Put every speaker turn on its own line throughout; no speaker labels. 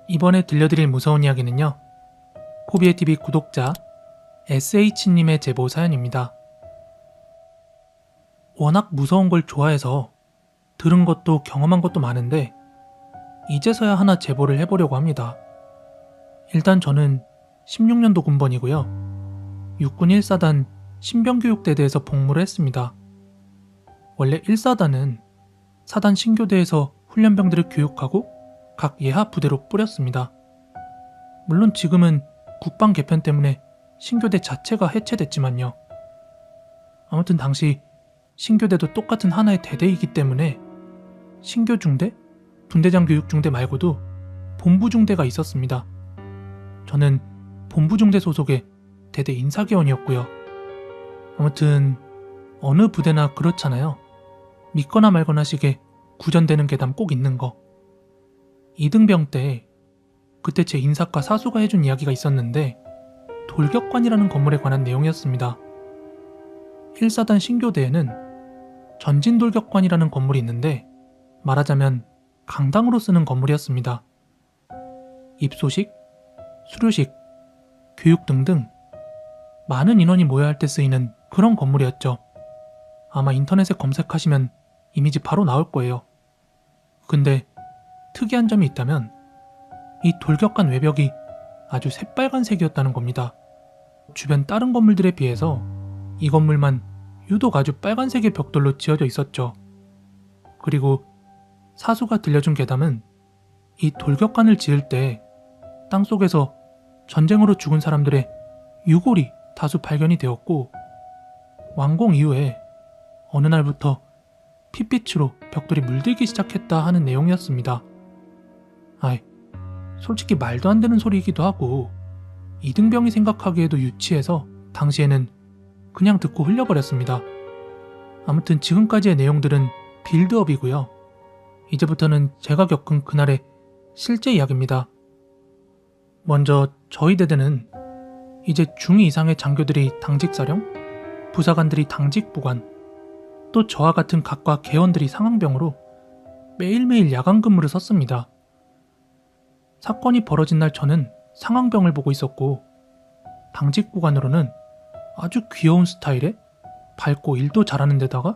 이번에 들려드릴 무서운 이야기는요, 포비에TV 구독자 SH님의 제보 사연입니다. 워낙 무서운 걸 좋아해서 들은 것도 경험한 것도 많은데 이제서야 하나 제보를 해보려고 합니다. 일단 저는 16년도 군번이고요. 육군 1사단 신병교육대대에서 복무를 했습니다. 원래 1사단은 사단 신교대에서 훈련병들을 교육하고 각 예하 부대로 뿌렸습니다. 물론 지금은 국방 개편 때문에 신교대 자체가 해체됐지만요. 아무튼 당시 신교대도 똑같은 하나의 대대이기 때문에 신교중대, 분대장 교육중대 말고도 본부중대가 있었습니다. 저는 본부중대 소속의 대대 인사개원이었고요. 아무튼 어느 부대나 그렇잖아요. 믿거나 말거나 식의 구전되는 계단 꼭 있는 거. 이등병 때 그때 제 인사과 사수가 해준 이야기가 있었는데 돌격관이라는 건물에 관한 내용이었습니다. 1사단 신교대에는 전진돌격관이라는 건물이 있는데 말하자면 강당으로 쓰는 건물이었습니다. 입소식, 수료식, 교육 등등 많은 인원이 모여야 할 때 쓰이는 그런 건물이었죠. 아마 인터넷에 검색하시면 이미지 바로 나올 거예요. 근데 특이한 점이 있다면 이 돌격관 외벽이 아주 새빨간색이었다는 겁니다. 주변 다른 건물들에 비해서 이 건물만 유독 아주 빨간색의 벽돌로 지어져 있었죠. 그리고 사수가 들려준 괴담은 이 돌격관을 지을 때 땅속에서 전쟁으로 죽은 사람들의 유골이 다수 발견이 되었고 완공 이후에 어느 날부터 핏빛으로 벽돌이 물들기 시작했다 하는 내용이었습니다. 솔직히 말도 안 되는 소리이기도 하고 이등병이 생각하기에도 유치해서 당시에는 그냥 듣고 흘려버렸습니다. 아무튼 지금까지의 내용들은 빌드업이고요. 이제부터는 제가 겪은 그날의 실제 이야기입니다. 먼저 저희 대대는 이제 중2 이상의 장교들이 당직사령, 부사관들이 당직부관, 또 저와 같은 각과 개원들이 상황병으로 매일매일 야간 근무를 섰습니다. 사건이 벌어진 날 저는 상황병을 보고 있었고 당직부관으로는 아주 귀여운 스타일에 밝고 일도 잘하는 데다가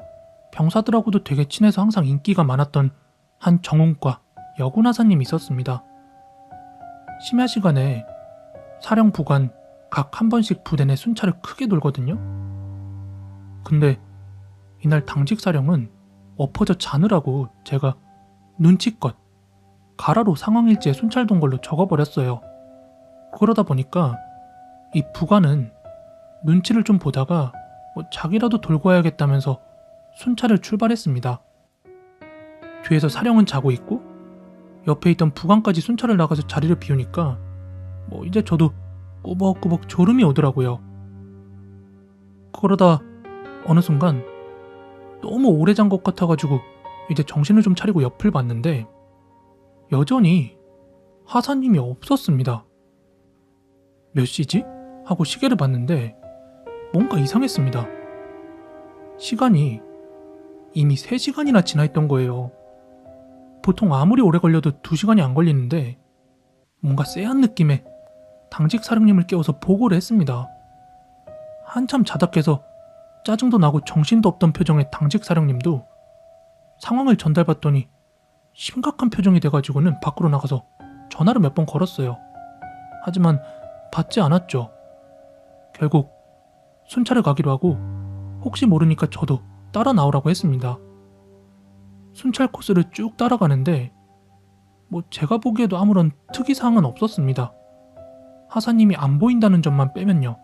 병사들하고도 되게 친해서 항상 인기가 많았던 한 정훈과 여군하사님이 있었습니다. 심야 시간에 사령부관 각 한 번씩 부대 내 순찰을 크게 돌거든요. 근데 이날 당직사령은 엎어져 자느라고 제가 눈치껏 가라로 상황일지에 순찰 돈 걸로 적어버렸어요. 그러다 보니까 이 부관은 눈치를 좀 보다가 자기라도 돌고 와야겠다면서 순찰을 출발했습니다. 뒤에서 사령은 자고 있고 옆에 있던 부관까지 순찰을 나가서 자리를 비우니까 이제 저도 꾸벅꾸벅 졸음이 오더라고요. 그러다 어느 순간 너무 오래 잔 것 같아가지고 이제 정신을 좀 차리고 옆을 봤는데 여전히 하사님이 없었습니다. 몇 시지? 하고 시계를 봤는데 뭔가 이상했습니다. 시간이 이미 3시간이나 지나 있던 거예요. 보통 아무리 오래 걸려도 2시간이 안 걸리는데 뭔가 쎄한 느낌에 당직 사령님을 깨워서 보고를 했습니다. 한참 자다 깨서 짜증도 나고 정신도 없던 표정의 당직 사령님도 상황을 전달받더니 심각한 표정이 돼가지고는 밖으로 나가서 전화를 몇 번 걸었어요. 하지만 받지 않았죠. 결국 순찰을 가기로 하고 혹시 모르니까 저도 따라 나오라고 했습니다. 순찰 코스를 쭉 따라가는데 제가 보기에도 아무런 특이사항은 없었습니다. 하사님이 안 보인다는 점만 빼면요.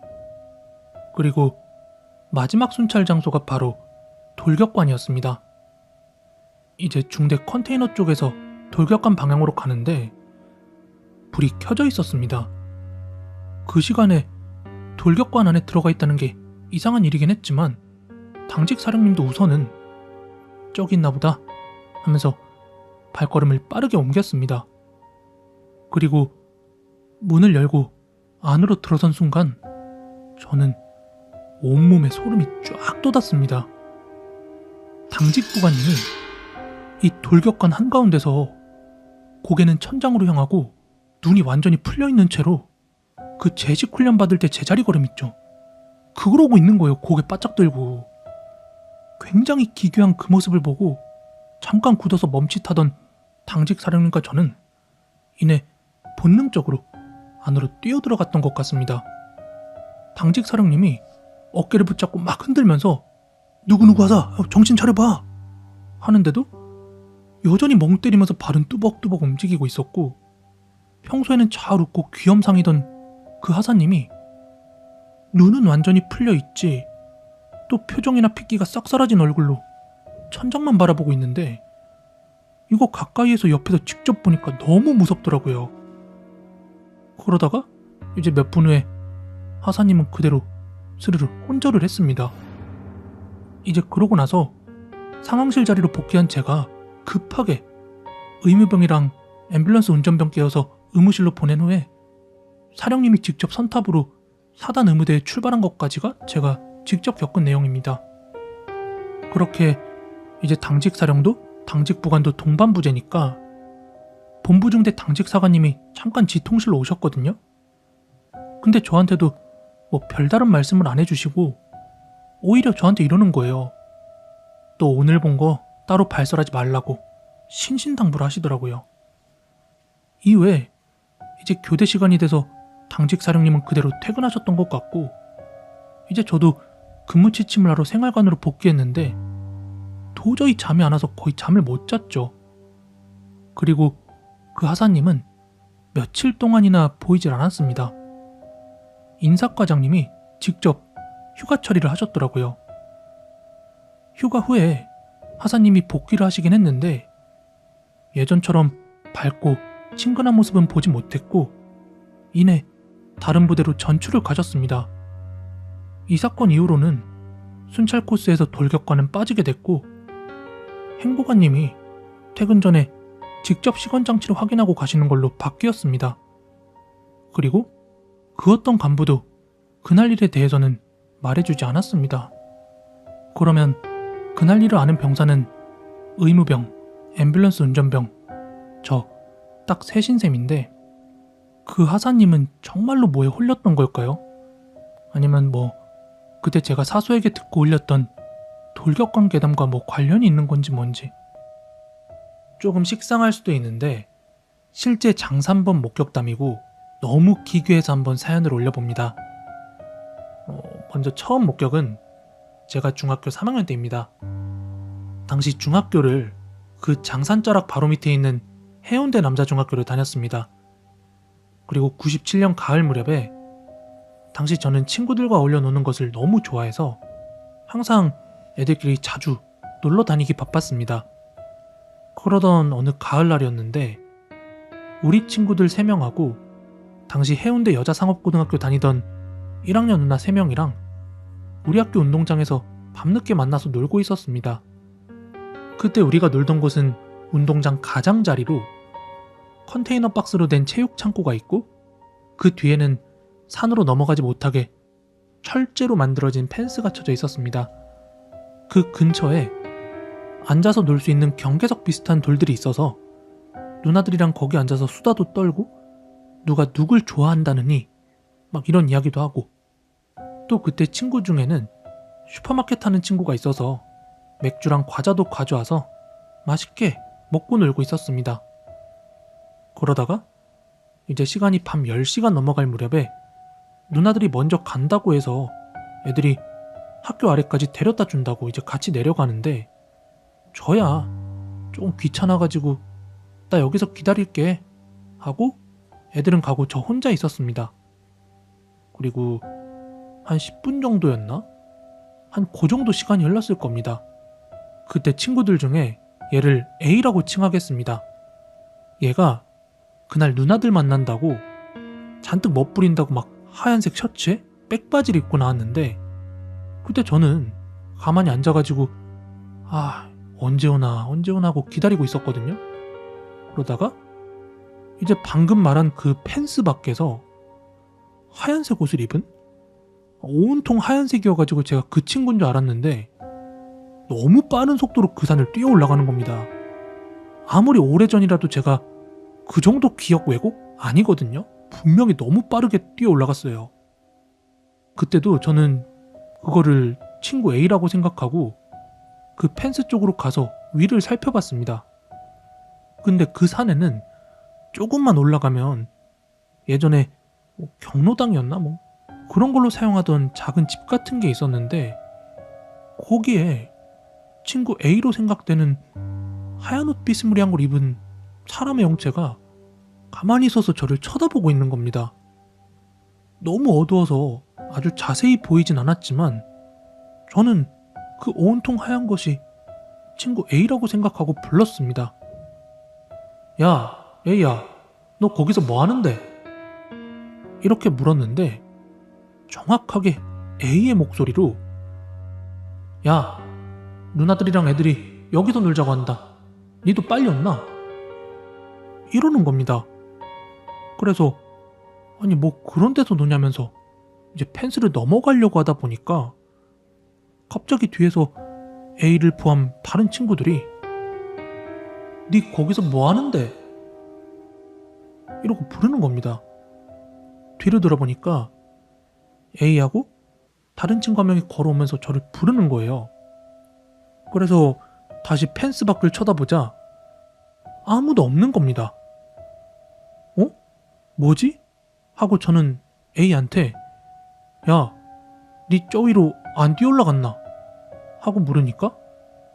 그리고 마지막 순찰 장소가 바로 돌격관이었습니다. 이제 중대 컨테이너 쪽에서 돌격관 방향으로 가는데 불이 켜져 있었습니다. 그 시간에 돌격관 안에 들어가 있다는 게 이상한 일이긴 했지만 당직 사령님도 우선은 저기 있나 보다 하면서 발걸음을 빠르게 옮겼습니다. 그리고 문을 열고 안으로 들어선 순간 저는 온몸에 소름이 쫙 돋았습니다. 당직부관님이 이 돌격관 한가운데서 고개는 천장으로 향하고 눈이 완전히 풀려있는 채로 그 제식 훈련 받을 때 제자리 걸음 있죠. 그러고 있는 거예요. 고개 바짝 들고. 굉장히 기괴한 그 모습을 보고 잠깐 굳어서 멈칫하던 당직 사령님과 저는 이내 본능적으로 안으로 뛰어들어갔던 것 같습니다. 당직 사령님이 어깨를 붙잡고 막 흔들면서 누구누구 하자, 정신 차려봐 하는데도 여전히 멍 때리면서 발은 뚜벅뚜벅 움직이고 있었고, 평소에는 잘 웃고 귀염상이던 그 하사님이 눈은 완전히 풀려있지 또 표정이나 핏기가 싹 사라진 얼굴로 천장만 바라보고 있는데, 이거 가까이에서 옆에서 직접 보니까 너무 무섭더라고요. 그러다가 이제 몇 분 후에 하사님은 그대로 스르르 혼절을 했습니다. 이제 그러고 나서 상황실 자리로 복귀한 제가 급하게 의무병이랑 앰뷸런스 운전병 깨워서 의무실로 보낸 후에 사령님이 직접 선탑으로 사단 의무대에 출발한 것까지가 제가 직접 겪은 내용입니다. 그렇게 이제 당직 사령도 당직 부관도 동반부제니까 본부중대 당직 사관님이 잠깐 지통실로 오셨거든요. 근데 저한테도 뭐 별다른 말씀을 안 해주시고 오히려 저한테 이러는 거예요. 또 오늘 본 거 따로 발설하지 말라고 신신당부를 하시더라고요. 이외에 이제 교대 시간이 돼서 당직 사령님은 그대로 퇴근하셨던 것 같고, 이제 저도 근무 취침을 하러 생활관으로 복귀했는데 도저히 잠이 안 와서 거의 잠을 못 잤죠. 그리고 그 하사님은 며칠 동안이나 보이질 않았습니다. 인사과장님이 직접 휴가 처리를 하셨더라고요. 휴가 후에 하사님이 복귀를 하시긴 했는데 예전처럼 밝고 친근한 모습은 보지 못했고, 이내 다른 부대로 전출을 가셨습니다. 이 사건 이후로는 순찰 코스에서 돌격과는 빠지게 됐고, 행보관님이 퇴근 전에 직접 시건장치를 확인하고 가시는 걸로 바뀌었습니다. 그리고 그 어떤 간부도 그날 일에 대해서는 말해주지 않았습니다. 그러면 그날 일을 아는 병사는 의무병, 앰뷸런스 운전병, 저 딱 셋인셈인데, 그 하사님은 정말로 뭐에 홀렸던 걸까요? 아니면 뭐 그때 제가 사수에게 듣고 올렸던 돌격관 괴담과 뭐 관련이 있는 건지 뭔지. 조금 식상할 수도 있는데 실제 장산범 목격담이고 너무 기괴해서 한번 사연을 올려봅니다. 먼저 처음 목격은 제가 중학교 3학년 때입니다. 당시 중학교를 그 장산자락 바로 밑에 있는 해운대 남자중학교를 다녔습니다. 그리고 97년 가을 무렵에 당시 저는 친구들과 어울려 노는 것을 너무 좋아해서 항상 애들끼리 자주 놀러 다니기 바빴습니다. 그러던 어느 가을날이었는데 우리 친구들 3명하고 당시 해운대 여자상업고등학교 다니던 1학년 누나 3명이랑 우리 학교 운동장에서 밤늦게 만나서 놀고 있었습니다. 그때 우리가 놀던 곳은 운동장 가장자리로 컨테이너 박스로 된 체육 창고가 있고, 그 뒤에는 산으로 넘어가지 못하게 철제로 만들어진 펜스가 쳐져 있었습니다. 그 근처에 앉아서 놀 수 있는 경계석 비슷한 돌들이 있어서 누나들이랑 거기 앉아서 수다도 떨고 누가 누굴 좋아한다느니 막 이런 이야기도 하고, 또 그때 친구 중에는 슈퍼마켓 하는 친구가 있어서 맥주랑 과자도 가져와서 맛있게 먹고 놀고 있었습니다. 그러다가 이제 시간이 밤 10시가 넘어갈 무렵에 누나들이 먼저 간다고 해서 애들이 학교 아래까지 데려다 준다고 이제 같이 내려가는데, 저야 조금 귀찮아가지고 나 여기서 기다릴게 하고 애들은 가고 저 혼자 있었습니다. 그리고 한 10분 정도였나? 한 그 정도 시간이 흘렀을 겁니다. 그때 친구들 중에 얘를 A라고 칭하겠습니다. 얘가 그날 누나들 만난다고 잔뜩 멋부린다고 막 하얀색 셔츠에 백바지를 입고 나왔는데, 그때 저는 가만히 앉아가지고 언제 오나 하고 기다리고 있었거든요. 그러다가 이제 방금 말한 그 펜스 밖에서 하얀색 옷을 입은, 온통 하얀색이어가지고 제가 그 친구인 줄 알았는데 너무 빠른 속도로 그 산을 뛰어 올라가는 겁니다. 아무리 오래전이라도 제가 그 정도 기억 왜곡? 아니거든요. 분명히 너무 빠르게 뛰어 올라갔어요. 그때도 저는 그거를 친구 A라고 생각하고 그 펜스 쪽으로 가서 위를 살펴봤습니다. 근데 그 산에는 조금만 올라가면 예전에 경로당이었나 그런 걸로 사용하던 작은 집 같은 게 있었는데 거기에 친구 A로 생각되는 하얀 옷 비스무리한 걸 입은 사람의 형체가 가만히 서서 저를 쳐다보고 있는 겁니다. 너무 어두워서 아주 자세히 보이진 않았지만 저는 그 온통 하얀 것이 친구 A라고 생각하고 불렀습니다. 야, A야, 너 거기서 뭐 하는데? 이렇게 물었는데 정확하게 A의 목소리로 야, 누나들이랑 애들이 여기서 놀자고 한다. 니도 빨리 없나? 이러는 겁니다. 그래서 아니 그런 데서 노냐면서 이제 펜스를 넘어가려고 하다 보니까 갑자기 뒤에서 A를 포함 다른 친구들이 니 거기서 뭐 하는데? 이러고 부르는 겁니다. 뒤로 돌아보니까 A하고 다른 친구 한 명이 걸어오면서 저를 부르는 거예요. 그래서 다시 펜스 밖을 쳐다보자 아무도 없는 겁니다. 뭐지? 하고 저는 A한테 야, 니 저 위로 안 뛰어 올라갔나? 하고 물으니까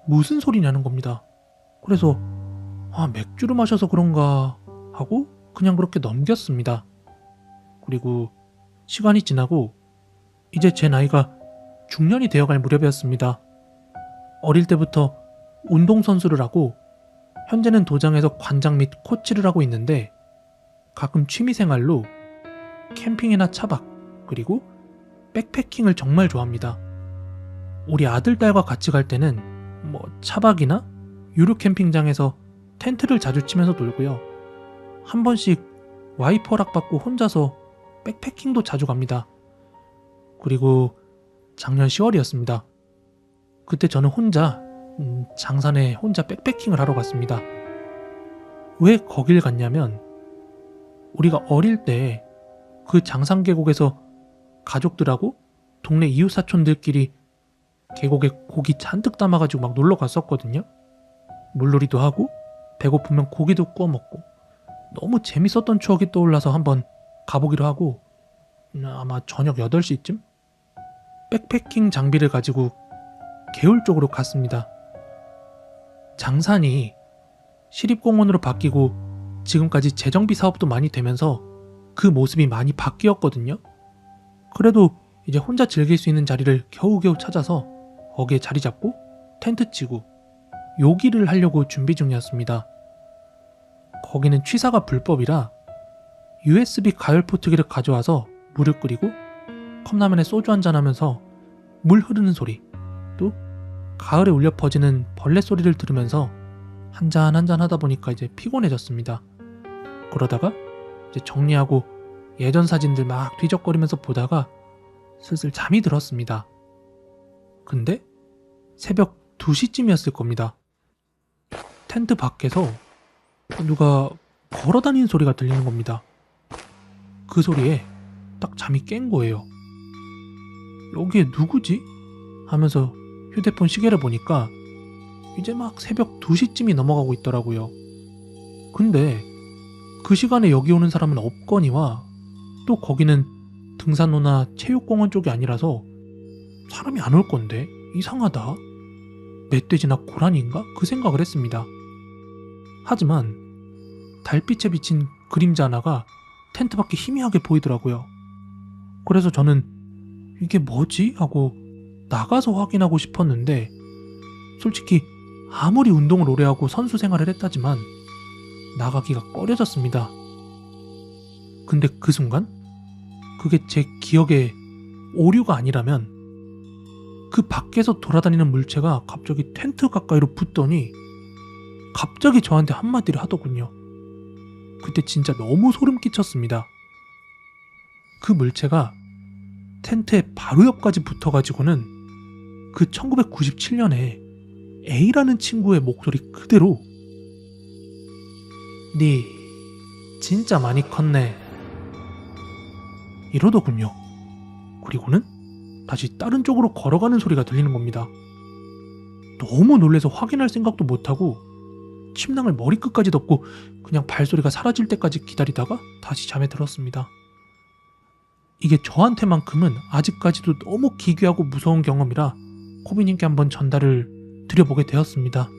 무슨 소리냐는 겁니다. 그래서 맥주를 마셔서 그런가 하고 그냥 그렇게 넘겼습니다. 그리고 시간이 지나고 이제 제 나이가 중년이 되어갈 무렵이었습니다. 어릴 때부터 운동선수를 하고 현재는 도장에서 관장 및 코치를 하고 있는데 가끔 취미생활로 캠핑이나 차박 그리고 백패킹을 정말 좋아합니다. 우리 아들, 딸과 같이 갈 때는 차박이나 유료 캠핑장에서 텐트를 자주 치면서 놀고요. 한 번씩 와이프 허락받고 혼자서 백패킹도 자주 갑니다. 그리고 작년 10월이었습니다. 그때 저는 혼자 장산에 혼자 백패킹을 하러 갔습니다. 왜 거길 갔냐면 우리가 어릴 때 그 장산 계곡에서 가족들하고 동네 이웃 사촌들끼리 계곡에 고기 잔뜩 담아가지고 막 놀러 갔었거든요. 물놀이도 하고 배고프면 고기도 구워 먹고 너무 재밌었던 추억이 떠올라서 한번 가보기로 하고 아마 저녁 8시쯤 백패킹 장비를 가지고 개울 쪽으로 갔습니다. 장산이 시립공원으로 바뀌고 지금까지 재정비 사업도 많이 되면서 그 모습이 많이 바뀌었거든요. 그래도 이제 혼자 즐길 수 있는 자리를 겨우겨우 찾아서 거기에 자리 잡고 텐트 치고 요기를 하려고 준비 중이었습니다. 거기는 취사가 불법이라 USB 가열 포트기를 가져와서 물을 끓이고 컵라면에 소주 한잔 하면서 물 흐르는 소리 또 가을에 울려 퍼지는 벌레 소리를 들으면서 한잔 하다 보니까 이제 피곤해졌습니다. 그러다가 이제 정리하고 예전 사진들 막 뒤적거리면서 보다가 슬슬 잠이 들었습니다. 근데 새벽 2시쯤이었을 겁니다. 텐트 밖에서 누가 걸어다니는 소리가 들리는 겁니다. 그 소리에 딱 잠이 깬 거예요. 여기에 누구지? 하면서 휴대폰 시계를 보니까 이제 막 새벽 2시쯤이 넘어가고 있더라고요. 근데 그 시간에 여기 오는 사람은 없거니와 또 거기는 등산로나 체육공원 쪽이 아니라서 사람이 안 올 건데 이상하다. 멧돼지나 고라니인가? 그 생각을 했습니다. 하지만 달빛에 비친 그림자 하나가 텐트 밖에 희미하게 보이더라고요. 그래서 저는 이게 뭐지? 하고 나가서 확인하고 싶었는데 솔직히 아무리 운동을 오래 하고 선수 생활을 했다지만 나가기가 꺼려졌습니다. 근데 그 순간 그게 제 기억에 오류가 아니라면 그 밖에서 돌아다니는 물체가 갑자기 텐트 가까이로 붙더니 갑자기 저한테 한마디를 하더군요. 그때 진짜 너무 소름 끼쳤습니다. 그 물체가 텐트의 바로 옆까지 붙어가지고는 그 1997년에 A라는 친구의 목소리 그대로 네 진짜 많이 컸네. 이러더군요. 그리고는 다시 다른 쪽으로 걸어가는 소리가 들리는 겁니다. 너무 놀라서 확인할 생각도 못하고 침낭을 머리끝까지 덮고 그냥 발소리가 사라질 때까지 기다리다가 다시 잠에 들었습니다. 이게 저한테만큼은 아직까지도 너무 기괴하고 무서운 경험이라 코비님께 한번 전달을 드려보게 되었습니다.